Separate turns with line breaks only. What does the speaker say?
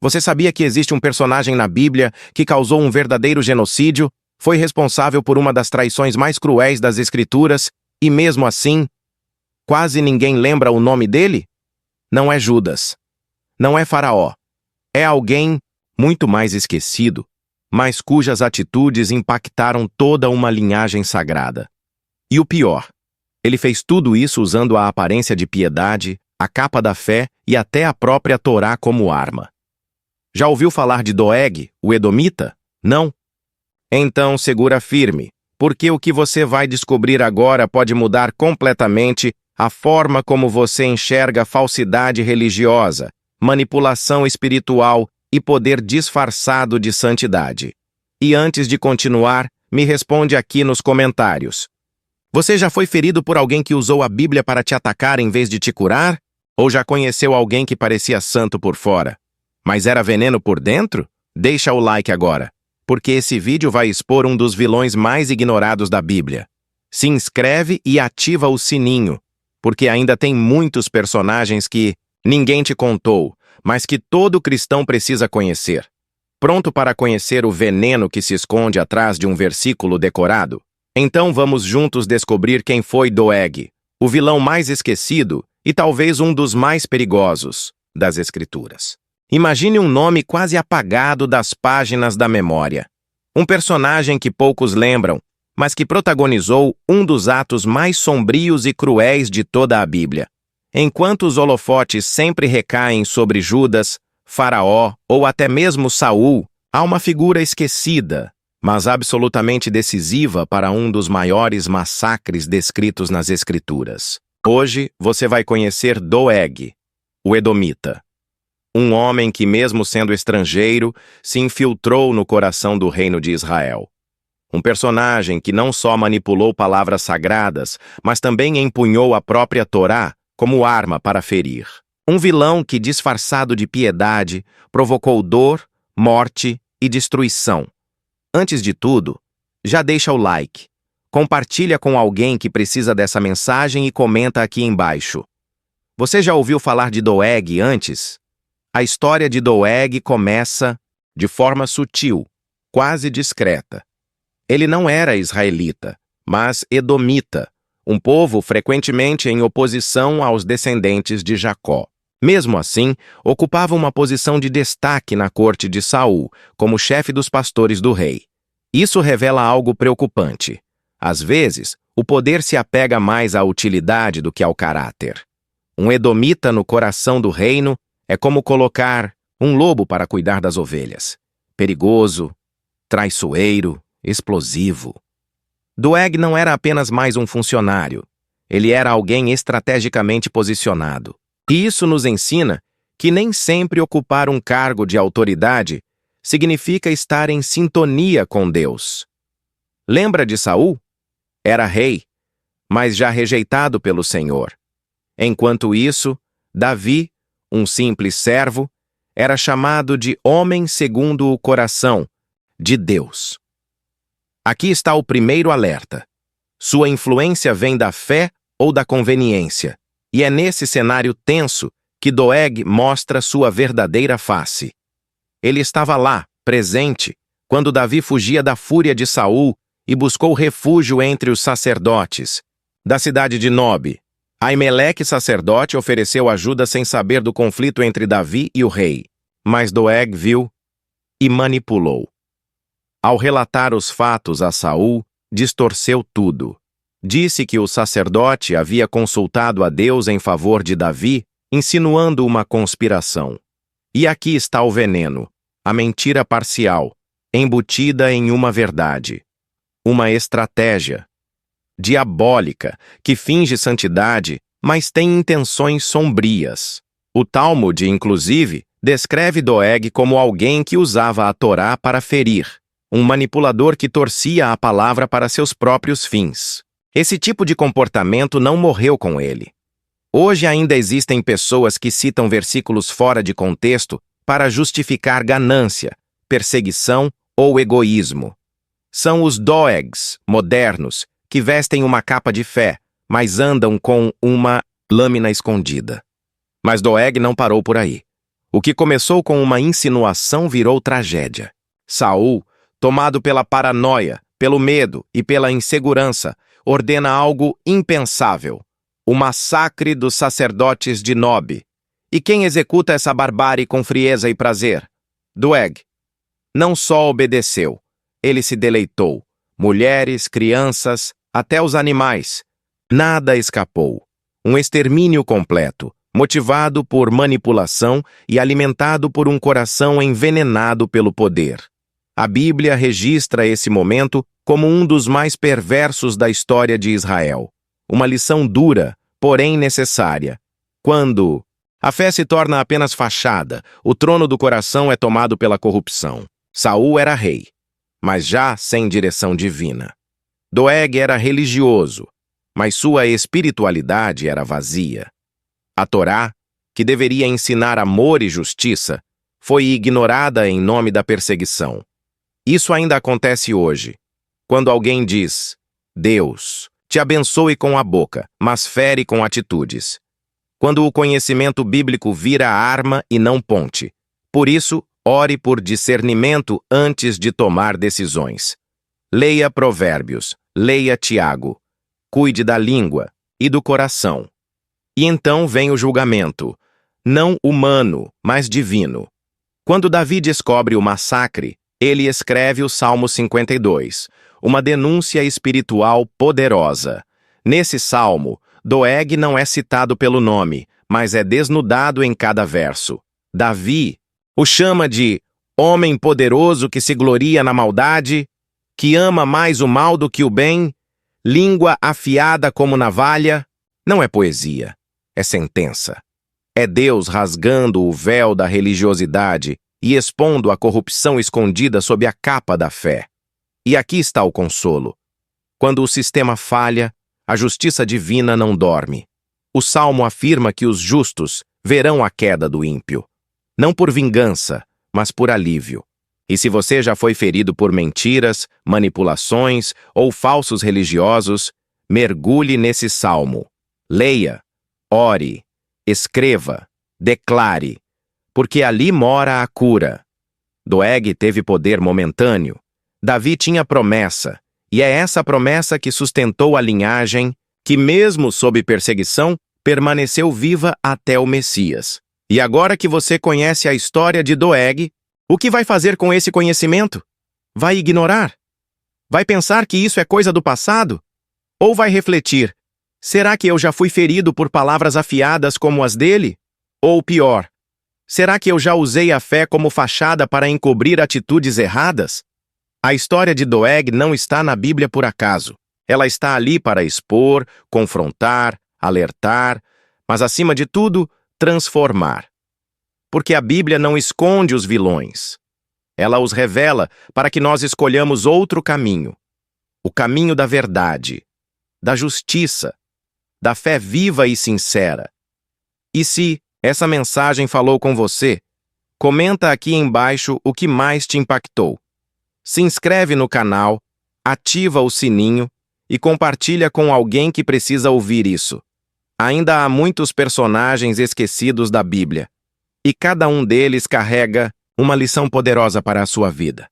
Você sabia que existe um personagem na Bíblia que causou um verdadeiro genocídio, foi responsável por uma das traições mais cruéis das Escrituras, e mesmo assim, quase ninguém lembra o nome dele? Não é Judas. Não é Faraó. É alguém muito mais esquecido, mas cujas atitudes impactaram toda uma linhagem sagrada. E o pior, ele fez tudo isso usando a aparência de piedade, a capa da fé e até a própria Torá como arma. Já ouviu falar de Doeg, o Edomita? Não? Então segura firme, porque o que você vai descobrir agora pode mudar completamente a forma como você enxerga falsidade religiosa, manipulação espiritual e poder disfarçado de santidade. E antes de continuar, me responde aqui nos comentários. Você já foi ferido por alguém que usou a Bíblia para te atacar em vez de te curar? Ou já conheceu alguém que parecia santo por fora, mas era veneno por dentro? Deixa o like agora, porque esse vídeo vai expor um dos vilões mais ignorados da Bíblia. Se inscreve e ativa o sininho, porque ainda tem muitos personagens que ninguém te contou, mas que todo cristão precisa conhecer. Pronto para conhecer o veneno que se esconde atrás de um versículo decorado? Então vamos juntos descobrir quem foi Doeg, o vilão mais esquecido e talvez um dos mais perigosos das Escrituras. Imagine um nome quase apagado das páginas da memória. Um personagem que poucos lembram, mas que protagonizou um dos atos mais sombrios e cruéis de toda a Bíblia. Enquanto os holofotes sempre recaem sobre Judas, Faraó ou até mesmo Saul, há uma figura esquecida, mas absolutamente decisiva para um dos maiores massacres descritos nas Escrituras. Hoje você vai conhecer Doeg, o Edomita. Um homem que, mesmo sendo estrangeiro, se infiltrou no coração do reino de Israel. Um personagem que não só manipulou palavras sagradas, mas também empunhou a própria Torá como arma para ferir. Um vilão que, disfarçado de piedade, provocou dor, morte e destruição. Antes de tudo, já deixa o like, compartilha com alguém que precisa dessa mensagem e comenta aqui embaixo. Você já ouviu falar de Doeg antes? A história de Doeg começa de forma sutil, quase discreta. Ele não era israelita, mas edomita, um povo frequentemente em oposição aos descendentes de Jacó. Mesmo assim, ocupava uma posição de destaque na corte de Saul, como chefe dos pastores do rei. Isso revela algo preocupante. Às vezes, o poder se apega mais à utilidade do que ao caráter. Um edomita no coração do reino é como colocar um lobo para cuidar das ovelhas. Perigoso, traiçoeiro, explosivo. Doeg não era apenas mais um funcionário. Ele era alguém estrategicamente posicionado. E isso nos ensina que nem sempre ocupar um cargo de autoridade significa estar em sintonia com Deus. Lembra de Saul? Era rei, mas já rejeitado pelo Senhor. Enquanto isso, Davi, um simples servo, era chamado de homem segundo o coração de Deus. Aqui está o primeiro alerta. Sua influência vem da fé ou da conveniência, e é nesse cenário tenso que Doeg mostra sua verdadeira face. Ele estava lá, presente, quando Davi fugia da fúria de Saul e buscou refúgio entre os sacerdotes. Da cidade de Nob, Aimeleque, sacerdote, ofereceu ajuda sem saber do conflito entre Davi e o rei. Mas Doeg viu e manipulou. Ao relatar os fatos a Saul, distorceu tudo. Disse que o sacerdote havia consultado a Deus em favor de Davi, insinuando uma conspiração. E aqui está o veneno, a mentira parcial, embutida em uma verdade. Uma estratégia diabólica que finge santidade, mas tem intenções sombrias. O Talmud, inclusive, descreve Doeg como alguém que usava a Torá para ferir, um manipulador que torcia a palavra para seus próprios fins. Esse tipo de comportamento não morreu com ele. Hoje ainda existem pessoas que citam versículos fora de contexto para justificar ganância, perseguição ou egoísmo. São os Doegs modernos que vestem uma capa de fé, mas andam com uma lâmina escondida. Mas Doeg não parou por aí. O que começou com uma insinuação virou tragédia. Saul, tomado pela paranoia, pelo medo e pela insegurança, ordena algo impensável: o massacre dos sacerdotes de Nob. E quem executa essa barbárie com frieza e prazer? Doeg. Não só obedeceu, ele se deleitou. Mulheres, crianças, até os animais. Nada escapou. Um extermínio completo, motivado por manipulação e alimentado por um coração envenenado pelo poder. A Bíblia registra esse momento como um dos mais perversos da história de Israel. Uma lição dura, porém necessária. Quando a fé se torna apenas fachada, o trono do coração é tomado pela corrupção. Saul era rei, mas já sem direção divina. Doeg era religioso, mas sua espiritualidade era vazia. A Torá, que deveria ensinar amor e justiça, foi ignorada em nome da perseguição. Isso ainda acontece hoje, quando alguém diz: Deus te abençoe com a boca, mas fere com atitudes. Quando o conhecimento bíblico vira arma e não ponte. Por isso, ore por discernimento antes de tomar decisões. Leia Provérbios, leia Tiago. Cuide da língua e do coração. E então vem o julgamento, não humano, mas divino. Quando Davi descobre o massacre, ele escreve o Salmo 52, uma denúncia espiritual poderosa. Nesse salmo, Doeg não é citado pelo nome, mas é desnudado em cada verso. Davi o chama de homem poderoso que se gloria na maldade, que ama mais o mal do que o bem, língua afiada como navalha. Não é poesia, é sentença. É Deus rasgando o véu da religiosidade e expondo a corrupção escondida sob a capa da fé. E aqui está o consolo. Quando o sistema falha, a justiça divina não dorme. O Salmo afirma que os justos verão a queda do ímpio. Não por vingança, mas por alívio. E se você já foi ferido por mentiras, manipulações ou falsos religiosos, mergulhe nesse salmo. Leia, ore, escreva, declare, porque ali mora a cura. Doeg teve poder momentâneo. Davi tinha promessa, e é essa promessa que sustentou a linhagem que, mesmo sob perseguição, permaneceu viva até o Messias. E agora que você conhece a história de Doeg, o que vai fazer com esse conhecimento? Vai ignorar? Vai pensar que isso é coisa do passado? Ou vai refletir: será que eu já fui ferido por palavras afiadas como as dele? Ou pior, será que eu já usei a fé como fachada para encobrir atitudes erradas? A história de Doeg não está na Bíblia por acaso. Ela está ali para expor, confrontar, alertar, mas acima de tudo, transformar. Porque a Bíblia não esconde os vilões. Ela os revela para que nós escolhamos outro caminho. O caminho da verdade, da justiça, da fé viva e sincera. E se essa mensagem falou com você, comenta aqui embaixo o que mais te impactou. Se inscreve no canal, ativa o sininho e compartilha com alguém que precisa ouvir isso. Ainda há muitos personagens esquecidos da Bíblia, e cada um deles carrega uma lição poderosa para a sua vida.